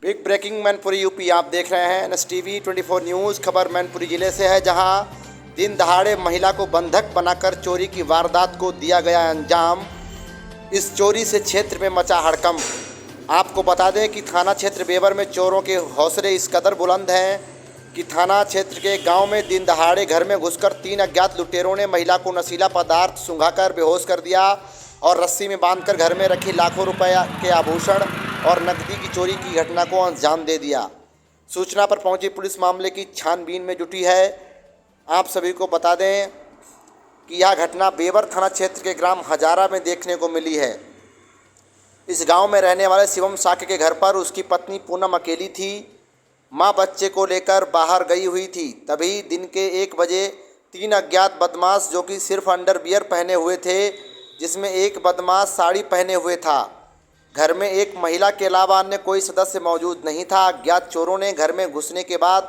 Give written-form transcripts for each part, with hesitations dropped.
Big breaking Mainpuri UP आप देख रहे हैं NSTV 24 न्यूज़। खबर मैनपुरी ज़िले से है, जहां दिन दहाड़े महिला को बंधक बनाकर चोरी की वारदात को दिया गया अंजाम। इस चोरी से क्षेत्र में मचा हड़कंप। आपको बता दें कि थाना क्षेत्र बेवर में चोरों के हौसले इस कदर बुलंद हैं कि थाना क्षेत्र के गांव में दिन दहाड़े घर में घुसकर 3 अज्ञात लुटेरों ने महिला को नशीला पदार्थ सूंघाकर बेहोश कर दिया और रस्सी में बांधकर घर में रखी लाखों रुपए के आभूषण और नकदी की चोरी की घटना को अंजाम दे दिया। सूचना पर पहुंची पुलिस मामले की छानबीन में जुटी है। आप सभी को बता दें कि यह घटना बेवर थाना क्षेत्र के ग्राम हजारा में देखने को मिली है। इस गांव में रहने वाले शिवम साके के घर पर उसकी पत्नी पूनम अकेली थी। मां बच्चे को लेकर बाहर गई हुई थी। तभी दिन के 1 बजे 3 अज्ञात बदमाश, जो कि सिर्फ अंडरवियर पहने हुए थे, जिसमें एक बदमाश साड़ी पहने हुए था। घर में एक महिला के अलावा अन्य कोई सदस्य मौजूद नहीं था। अज्ञात चोरों ने घर में घुसने के बाद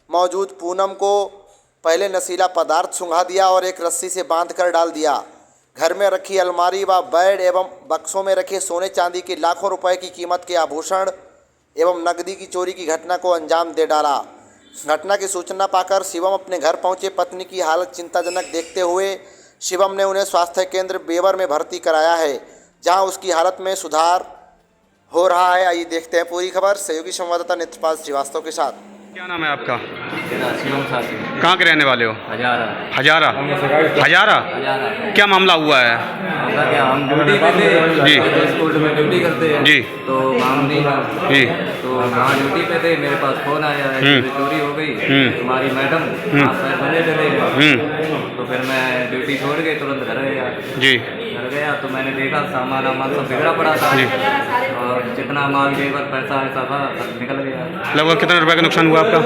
मौजूद पूनम को पहले नशीला पदार्थ सूंघा दिया और एक रस्सी से बांधकर डाल दिया। घर में रखी अलमारी व बेड एवं बक्सों में रखे सोने चांदी के लाखों रुपए की कीमत के आभूषण एवं नकदी की चोरी की घटना को अंजाम दे डाला। घटना की सूचना पाकर शिवम अपने घर पहुंचे। पत्नी की हालत चिंताजनक देखते हुए शिवम ने उन्हें स्वास्थ्य केंद्र बेवर में भर्ती कराया है, जहां उसकी हालत में सुधार हो रहा है। आइए देखते हैं पूरी खबर सहयोगी संवाददाता नेत्रपाल श्रीवास्तव के साथ। क्या नाम है आपका? शिवम साके। कहाँ के रहने वाले हो? हजारा। हजारा? हजारा? क्या मामला हुआ है? क्या हम ड्यूटी पे थे जी, स्कूल में ड्यूटी करते हैं जी, तो काम नहीं था जी, तो वहाँ ड्यूटी पे थे। मेरे पास फोन आया है कि चोरी हो गई तुम्हारी मैडम, आप पैर बने चले। तो फिर मैं ड्यूटी छोड़ के तुरंत घर गया। जी, घर गया तो मैंने देखा सामान वामान सब बिगड़ा पड़ा था और जितना माल जेवर पैसा ऐसा था सब निकल गया। लगभग कितने रुपए का नुकसान हुआ आपका?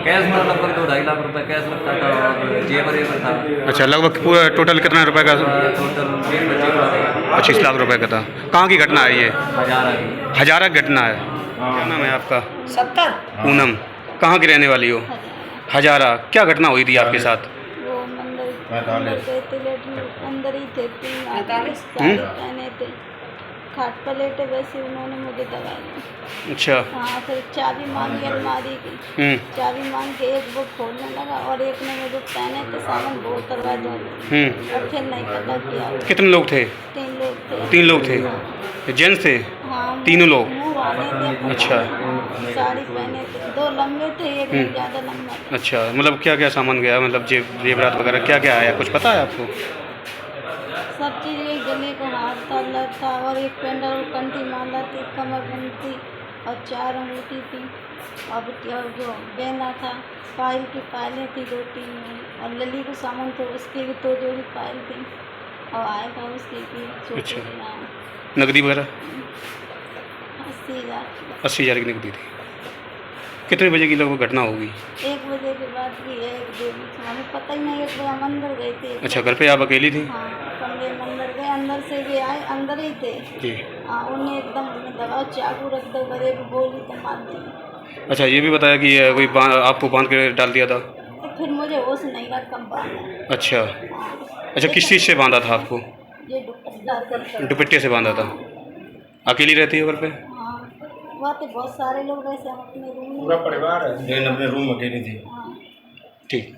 कैश था लगभग 2-2.5 लाख रुपए कैश लगता था और जेवर था। अच्छा, लगभग पूरा टोटल कितना रुपए का? टोटल 25 लाख रुपए का था। कहाँ की घटना है ये? हजारा की। हजारा की घटना है। क्या नाम है आपका? 70। पूनम, कहाँ की रहने वाली हो? हजारा। क्या घटना हुई थी आपके साथ? वो अंदर गए थे, लेटरिन अंदर ही थे, 3 आदमी साड़ी पहने थे, खाट पर लेटे, वैसे उन्होंने मुझे दबाया। अच्छा। हाँ, फिर चाबी मांगी अलमारी की। चाबी मांग के एक वो खोलने लगा और एक ने मुझे पहने थे सामान वो उतरवा दो और फिर नहीं पता किया। कितने लोग थे? 3 लोग थे। 3 लोग थे? जेंट्स थे? हाँ, तीनों लोग? मुँह वाले थे। अच्छा। साड़ी पहने थे, 2 लंबे थे, एक ज़्यादा लंबा था। अच्छा, मतलब क्या क्या सामान गया? मतलब जेवरात वगैरह क्या क्या आया, कुछ पता है आपको? सब चीज़, एक गले को हाथ था, लग था और एक पेंडल और कंठी माला थी, कमरबंद थी और 4 अंगूठी थी और जो बेना था, पायल की पायलें थी 2-3 और लली को सामान तो उसकी भी 2 जोड़ी पायल थी और आएगा उसकी भी। अच्छा। नकदी वगैरह? 80,000। 80,000 की नकदी थी। कितने बजे की लगभग घटना होगी? 1 बजे के बाद की है, 1 बजे हमें पता ही नहीं। 1 बजे हम अंदर गए थे। अच्छा, घर पे आप अकेली थी? हाँ, कमरे में अंदर गए, अंदर से भी आए, अंदर ही थे। जी। हाँ, उन्हें एकदम उन्हें दबाओ, चाकू रख दो, बड़े भी बोली तो मार देंगे। अच्छा, ये भी बताया कि कोई आपको बांध के डाल दिया था? तो फिर मुझे होश नहीं रहा कब बांधा। अच्छा। अच्छा, किस चीज़ से बांधा था आपको? ये दुपट्टा। दुपट्टे से बांधा था। अकेली रहती है घर पे? हाँ, वहाँ तो बहुत सारे लोग, वैसे हम अपने रूम में पूरा परिवार है, लेकिन अपने रूम अकेली थी। हाँ। ठीक।